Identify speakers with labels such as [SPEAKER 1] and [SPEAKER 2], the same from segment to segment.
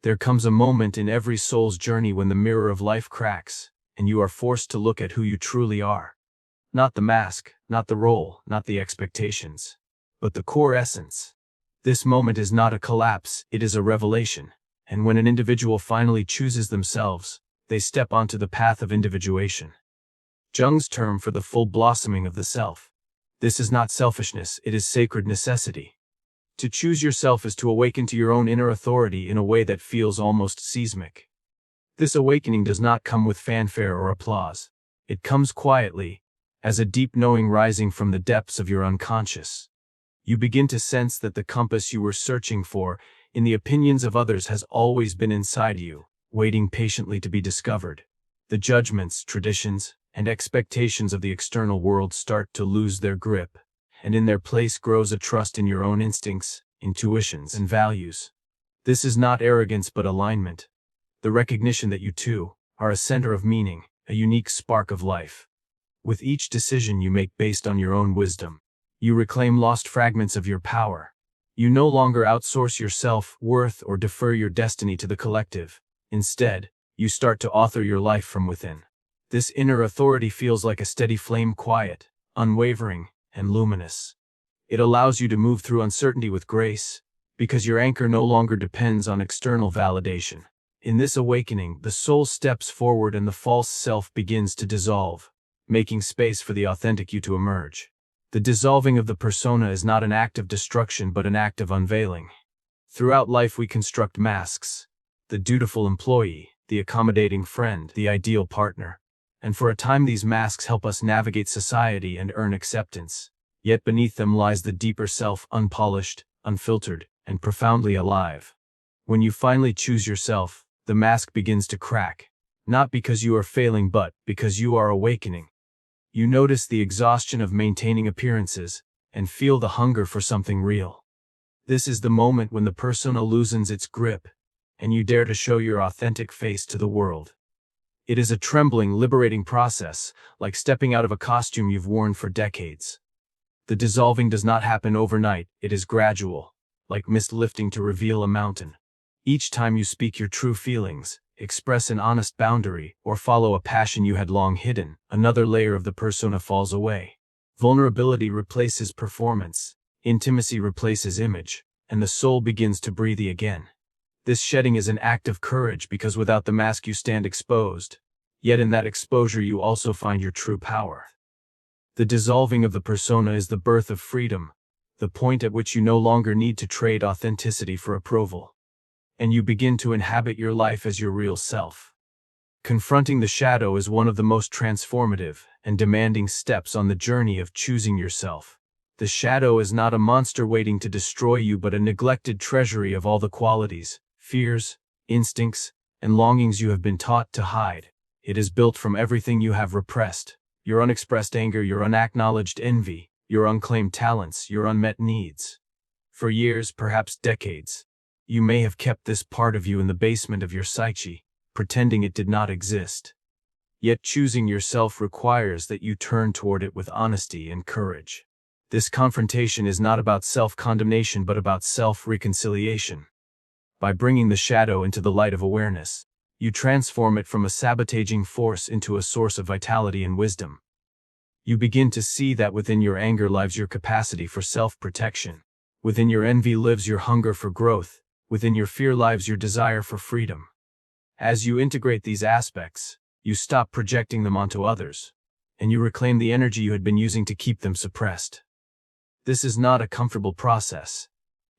[SPEAKER 1] There comes a moment in every soul's journey when the mirror of life cracks, and you are forced to look at who you truly are. Not the mask, not the role, not the expectations, but the core essence. This moment is not a collapse, it is a revelation, and when an individual finally chooses themselves, they step onto the path of individuation. Jung's term for the full blossoming of the self. This is not selfishness, it is sacred necessity. To choose yourself is to awaken to your own inner authority in a way that feels almost seismic. This awakening does not come with fanfare or applause. It comes quietly, as a deep knowing rising from the depths of your unconscious. You begin to sense that the compass you were searching for, in the opinions of others, has always been inside you, waiting patiently to be discovered. The judgments, traditions, and expectations of the external world start to lose their grip, and in their place grows a trust in your own instincts, intuitions, and values. This is not arrogance but alignment. The recognition that you too are a center of meaning, a unique spark of life. With each decision you make based on your own wisdom, you reclaim lost fragments of your power. You no longer outsource your self-worth or defer your destiny to the collective. Instead, you start to author your life from within. This inner authority feels like a steady flame, quiet, unwavering, and luminous. It allows you to move through uncertainty with grace, because your anchor no longer depends on external validation. In this awakening, the soul steps forward and the false self begins to dissolve, making space for the authentic you to emerge. The dissolving of the persona is not an act of destruction but an act of unveiling. Throughout life we construct masks: the dutiful employee, the accommodating friend, the ideal partner. And for a time these masks help us navigate society and earn acceptance. Yet beneath them lies the deeper self, unpolished, unfiltered, and profoundly alive. When you finally choose yourself, the mask begins to crack, not because you are failing but because you are awakening. You notice the exhaustion of maintaining appearances, and feel the hunger for something real. This is the moment when the persona loosens its grip, and you dare to show your authentic face to the world. It is a trembling, liberating process, like stepping out of a costume you've worn for decades. The dissolving does not happen overnight, it is gradual, like mist lifting to reveal a mountain. Each time you speak your true feelings, express an honest boundary, or follow a passion you had long hidden, another layer of the persona falls away. Vulnerability replaces performance, intimacy replaces image, and the soul begins to breathe again. This shedding is an act of courage because without the mask you stand exposed, yet in that exposure you also find your true power. The dissolving of the persona is the birth of freedom, the point at which you no longer need to trade authenticity for approval. And you begin to inhabit your life as your real self. Confronting the shadow is one of the most transformative and demanding steps on the journey of choosing yourself. The shadow is not a monster waiting to destroy you but a neglected treasury of all the qualities, fears, instincts, and longings you have been taught to hide. It is built from everything you have repressed: your unexpressed anger, your unacknowledged envy, your unclaimed talents, your unmet needs. For years, perhaps decades, you may have kept this part of you in the basement of your psyche, pretending it did not exist. Yet choosing yourself requires that you turn toward it with honesty and courage. This confrontation is not about self-condemnation but about self-reconciliation. By bringing the shadow into the light of awareness, you transform it from a sabotaging force into a source of vitality and wisdom. You begin to see that within your anger lives your capacity for self-protection. Within your envy lives your hunger for growth. Within your fear lives your desire for freedom. As you integrate these aspects, you stop projecting them onto others, and you reclaim the energy you had been using to keep them suppressed. This is not a comfortable process.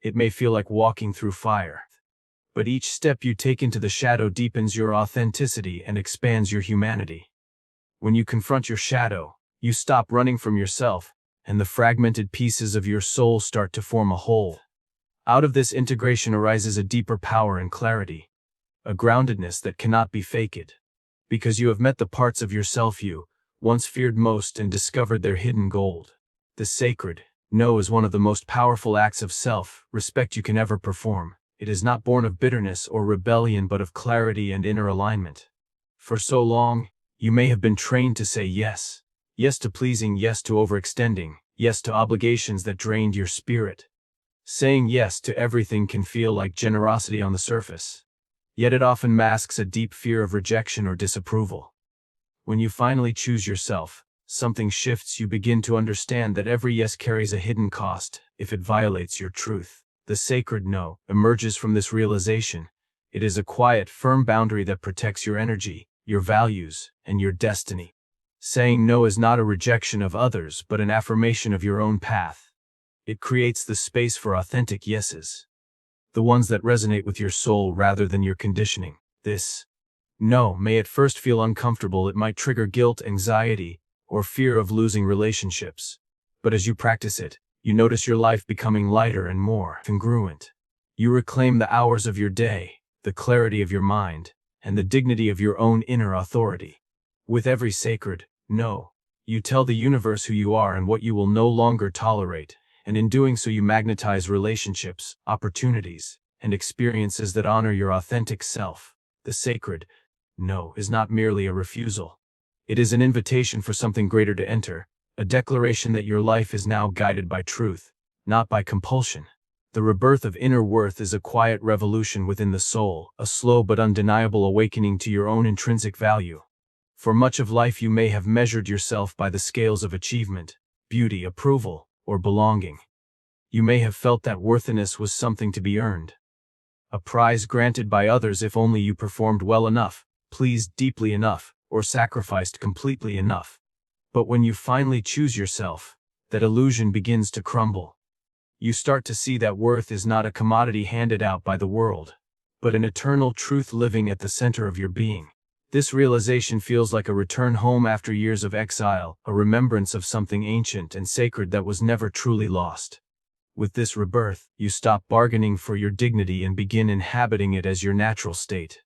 [SPEAKER 1] It may feel like walking through fire. But each step you take into the shadow deepens your authenticity and expands your humanity. When you confront your shadow, you stop running from yourself, and the fragmented pieces of your soul start to form a whole. Out of this integration arises a deeper power and clarity, a groundedness that cannot be faked. Because you have met the parts of yourself you once feared most and discovered their hidden gold. The sacred no is one of the most powerful acts of self-respect you can ever perform. It is not born of bitterness or rebellion but of clarity and inner alignment. For so long, you may have been trained to say yes. Yes to pleasing, yes to overextending, yes to obligations that drained your spirit. Saying yes to everything can feel like generosity on the surface. Yet it often masks a deep fear of rejection or disapproval. When you finally choose yourself, something shifts. You begin to understand that every yes carries a hidden cost if it violates your truth. The sacred no emerges from this realization. It is a quiet, firm boundary that protects your energy, your values, and your destiny. Saying no is not a rejection of others, but an affirmation of your own path. It creates the space for authentic yeses, the ones that resonate with your soul rather than your conditioning. This no may at first feel uncomfortable. It might trigger guilt, anxiety, or fear of losing relationships. But as you practice it, you notice your life becoming lighter and more congruent. You reclaim the hours of your day, the clarity of your mind, and the dignity of your own inner authority. With every sacred no, you tell the universe who you are and what you will no longer tolerate, and in doing so you magnetize relationships, opportunities, and experiences that honor your authentic self. The sacred no is not merely a refusal. It is an invitation for something greater to enter, a declaration that your life is now guided by truth, not by compulsion. The rebirth of inner worth is a quiet revolution within the soul, a slow but undeniable awakening to your own intrinsic value. For much of life you may have measured yourself by the scales of achievement, beauty, approval, or belonging. You may have felt that worthiness was something to be earned, a prize granted by others if only you performed well enough, pleased deeply enough, or sacrificed completely enough. But when you finally choose yourself, that illusion begins to crumble. You start to see that worth is not a commodity handed out by the world, but an eternal truth living at the center of your being. This realization feels like a return home after years of exile, a remembrance of something ancient and sacred that was never truly lost. With this rebirth, you stop bargaining for your dignity and begin inhabiting it as your natural state.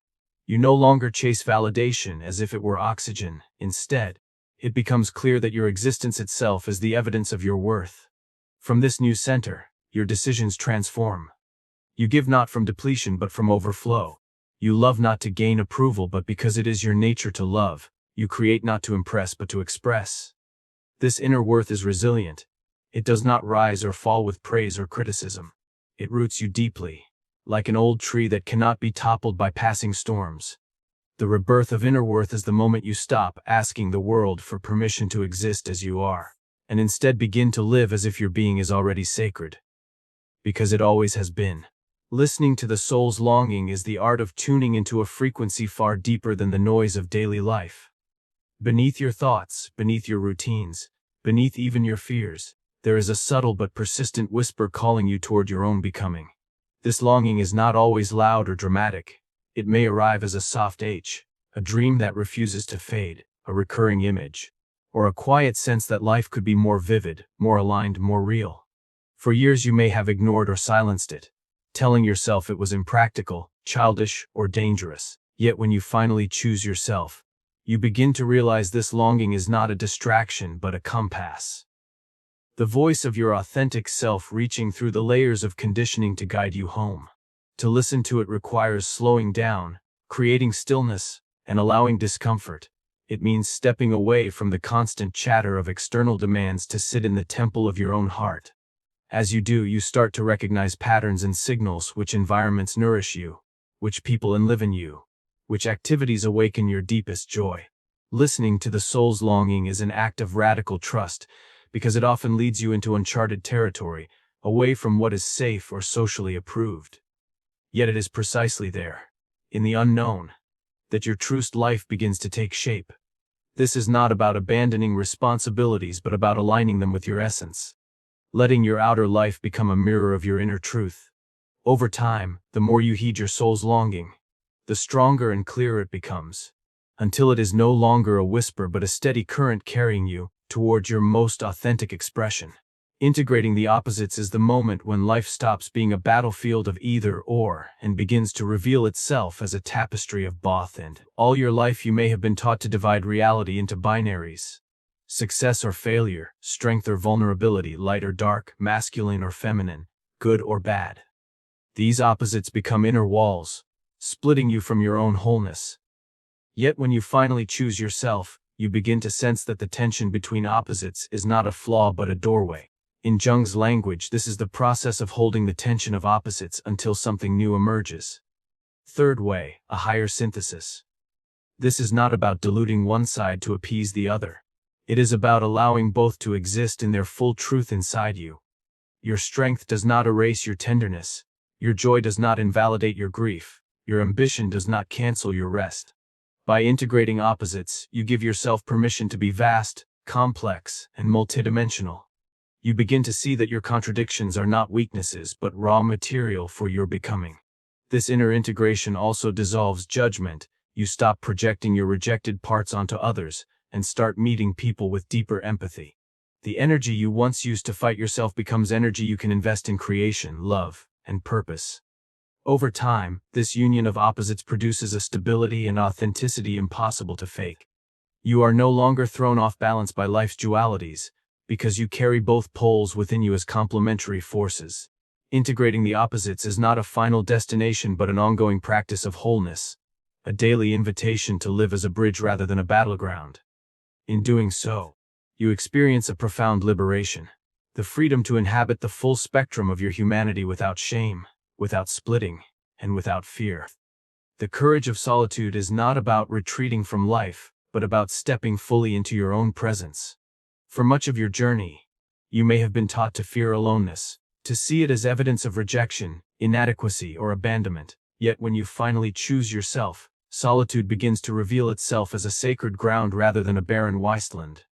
[SPEAKER 1] You no longer chase validation as if it were oxygen. Instead, it becomes clear that your existence itself is the evidence of your worth. From this new center, your decisions transform. You give not from depletion but from overflow. You love not to gain approval but because it is your nature to love. You create not to impress but to express. This inner worth is resilient. It does not rise or fall with praise or criticism. It roots you deeply, like an old tree that cannot be toppled by passing storms. The rebirth of inner worth is the moment you stop asking the world for permission to exist as you are, and instead begin to live as if your being is already sacred. Because it always has been. Listening to the soul's longing is the art of tuning into a frequency far deeper than the noise of daily life. Beneath your thoughts, beneath your routines, beneath even your fears, there is a subtle but persistent whisper calling you toward your own becoming. This longing is not always loud or dramatic. It may arrive as a soft ache, a dream that refuses to fade, a recurring image, or a quiet sense that life could be more vivid, more aligned, more real. For years you may have ignored or silenced it, telling yourself it was impractical, childish, or dangerous. Yet when you finally choose yourself, you begin to realize this longing is not a distraction but a compass. The voice of your authentic self reaching through the layers of conditioning to guide you home. To listen to it requires slowing down, creating stillness, and allowing discomfort. It means stepping away from the constant chatter of external demands to sit in the temple of your own heart. As you do, you start to recognize patterns and signals: which environments nourish you, which people enliven you, which activities awaken your deepest joy. Listening to the soul's longing is an act of radical trust, because it often leads you into uncharted territory, away from what is safe or socially approved. Yet it is precisely there, in the unknown, that your true life begins to take shape. This is not about abandoning responsibilities but about aligning them with your essence. Letting your outer life become a mirror of your inner truth. Over time, the more you heed your soul's longing, the stronger and clearer it becomes, until it is no longer a whisper but a steady current carrying you towards your most authentic expression. Integrating the opposites is the moment when life stops being a battlefield of either or and begins to reveal itself as a tapestry of both and. All your life you may have been taught to divide reality into binaries. Success or failure, strength or vulnerability, light or dark, masculine or feminine, good or bad. These opposites become inner walls, splitting you from your own wholeness. Yet when you finally choose yourself, you begin to sense that the tension between opposites is not a flaw but a doorway. In Jung's language, this is the process of holding the tension of opposites until something new emerges. Third way, a higher synthesis. This is not about diluting one side to appease the other. It is about allowing both to exist in their full truth inside you. Your strength does not erase your tenderness. Your joy does not invalidate your grief. Your ambition does not cancel your rest. By integrating opposites, you give yourself permission to be vast, complex, and multidimensional. You begin to see that your contradictions are not weaknesses but raw material for your becoming. This inner integration also dissolves judgment. You stop projecting your rejected parts onto others and start meeting people with deeper empathy. The energy you once used to fight yourself becomes energy you can invest in creation, love, and purpose. Over time, this union of opposites produces a stability and authenticity impossible to fake. You are no longer thrown off balance by life's dualities, because you carry both poles within you as complementary forces. Integrating the opposites is not a final destination but an ongoing practice of wholeness, a daily invitation to live as a bridge rather than a battleground. In doing so, you experience a profound liberation, the freedom to inhabit the full spectrum of your humanity without shame, without splitting, and without fear. The courage of solitude is not about retreating from life, but about stepping fully into your own presence. For much of your journey, you may have been taught to fear aloneness, to see it as evidence of rejection, inadequacy, or abandonment. Yet when you finally choose yourself, solitude begins to reveal itself as a sacred ground rather than a barren wasteland.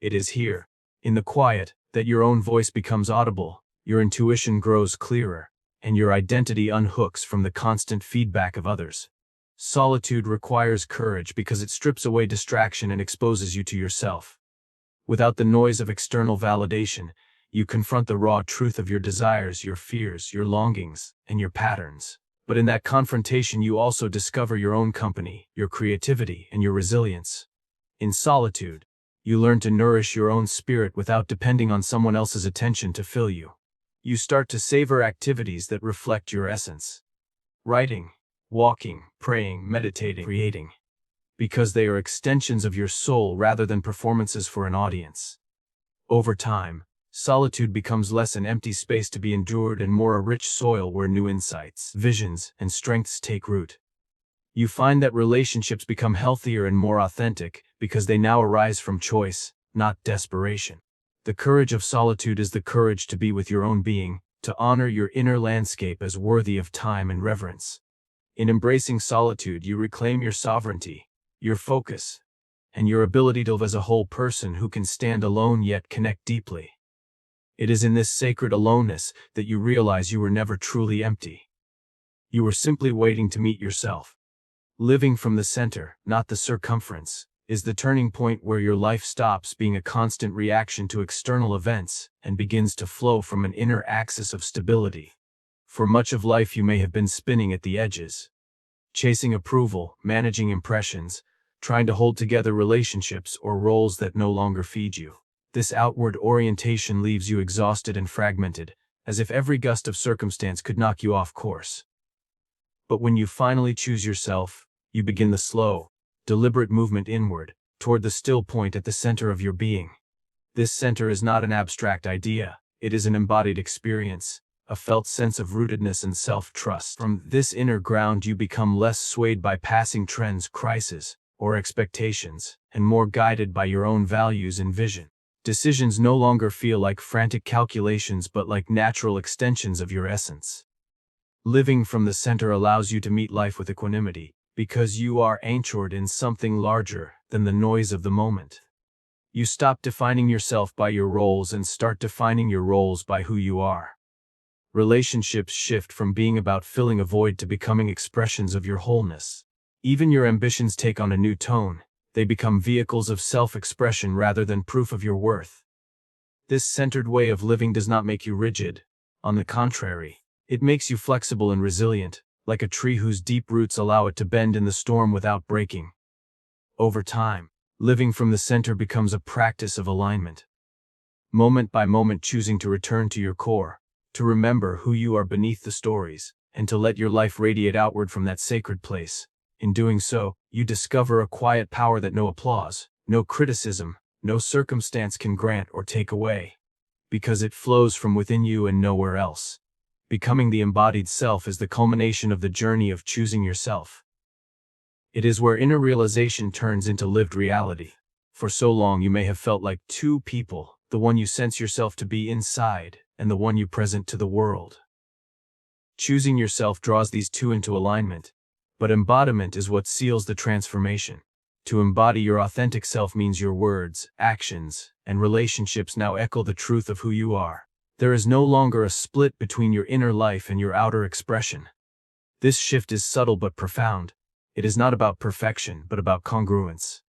[SPEAKER 1] It is here, in the quiet, that your own voice becomes audible, your intuition grows clearer, and your identity unhooks from the constant feedback of others. Solitude requires courage because it strips away distraction and exposes you to yourself. Without the noise of external validation, you confront the raw truth of your desires, your fears, your longings, and your patterns. But in that confrontation you also discover your own company, your creativity, and your resilience. In solitude, you learn to nourish your own spirit without depending on someone else's attention to fill you. You start to savor activities that reflect your essence. Writing, walking, praying, meditating, creating. Because they are extensions of your soul rather than performances for an audience. Over time, solitude becomes less an empty space to be endured and more a rich soil where new insights, visions, and strengths take root. You find that relationships become healthier and more authentic because they now arise from choice, not desperation. The courage of solitude is the courage to be with your own being, to honor your inner landscape as worthy of time and reverence. In embracing solitude, you reclaim your sovereignty, your focus, and your ability to live as a whole person who can stand alone yet connect deeply. It is in this sacred aloneness that you realize you were never truly empty. You were simply waiting to meet yourself. Living from the center, not the circumference, is the turning point where your life stops being a constant reaction to external events and begins to flow from an inner axis of stability. For much of life you may have been spinning at the edges, chasing approval, managing impressions, trying to hold together relationships or roles that no longer feed you. This outward orientation leaves you exhausted and fragmented, as if every gust of circumstance could knock you off course. But when you finally choose yourself, you begin the slow, deliberate movement inward, toward the still point at the center of your being. This center is not an abstract idea, it is an embodied experience, a felt sense of rootedness and self-trust. From this inner ground you become less swayed by passing trends, crises, or expectations, and more guided by your own values and vision. Decisions no longer feel like frantic calculations but like natural extensions of your essence. Living from the center allows you to meet life with equanimity, because you are anchored in something larger than the noise of the moment. You stop defining yourself by your roles and start defining your roles by who you are. Relationships shift from being about filling a void to becoming expressions of your wholeness. Even your ambitions take on a new tone. They become vehicles of self-expression rather than proof of your worth. This centered way of living does not make you rigid. On the contrary, it makes you flexible and resilient, like a tree whose deep roots allow it to bend in the storm without breaking. Over time, living from the center becomes a practice of alignment. Moment by moment choosing to return to your core, to remember who you are beneath the stories, and to let your life radiate outward from that sacred place. In doing so, you discover a quiet power that no applause, no criticism, no circumstance can grant or take away, because it flows from within you and nowhere else. Becoming the embodied self is the culmination of the journey of choosing yourself. It is where inner realization turns into lived reality. For so long you may have felt like two people, the one you sense yourself to be inside, and the one you present to the world. Choosing yourself draws these two into alignment, but embodiment is what seals the transformation. To embody your authentic self means your words, actions, and relationships now echo the truth of who you are. There is no longer a split between your inner life and your outer expression. This shift is subtle but profound. It is not about perfection, but about congruence.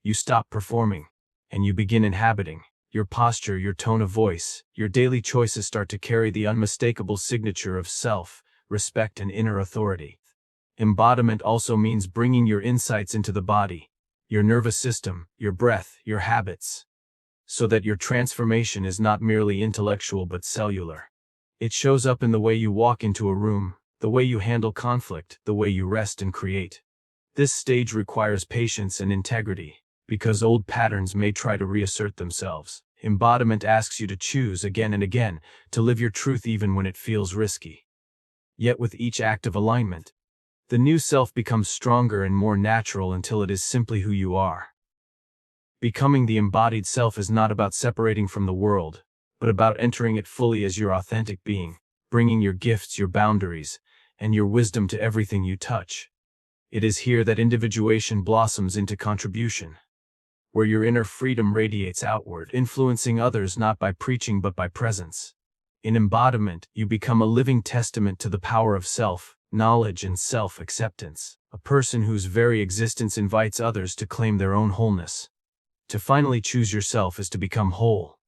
[SPEAKER 1] You stop performing, and you begin inhabiting. Your posture, your tone of voice, your daily choices start to carry the unmistakable signature of self, respect, and inner authority. Embodiment also means bringing your insights into the body, your nervous system, your breath, your habits, so that your transformation is not merely intellectual but cellular. It shows up in the way you walk into a room, the way you handle conflict, the way you rest and create. This stage requires patience and integrity, because old patterns may try to reassert themselves. Embodiment asks you to choose again and again, to live your truth even when it feels risky. Yet with each act of alignment, the new self becomes stronger and more natural until it is simply who you are. Becoming the embodied self is not about separating from the world, but about entering it fully as your authentic being, bringing your gifts, your boundaries, and your wisdom to everything you touch. It is here that individuation blossoms into contribution, where your inner freedom radiates outward, influencing others not by preaching but by presence. In embodiment, you become a living testament to the power of self, knowledge, and self-acceptance, a person whose very existence invites others to claim their own wholeness. To finally choose yourself is to become whole.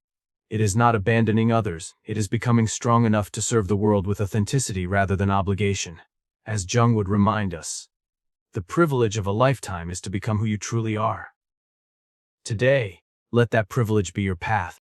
[SPEAKER 1] It is not abandoning others, it is becoming strong enough to serve the world with authenticity rather than obligation. As Jung would remind us, the privilege of a lifetime is to become who you truly are. Today, let that privilege be your path.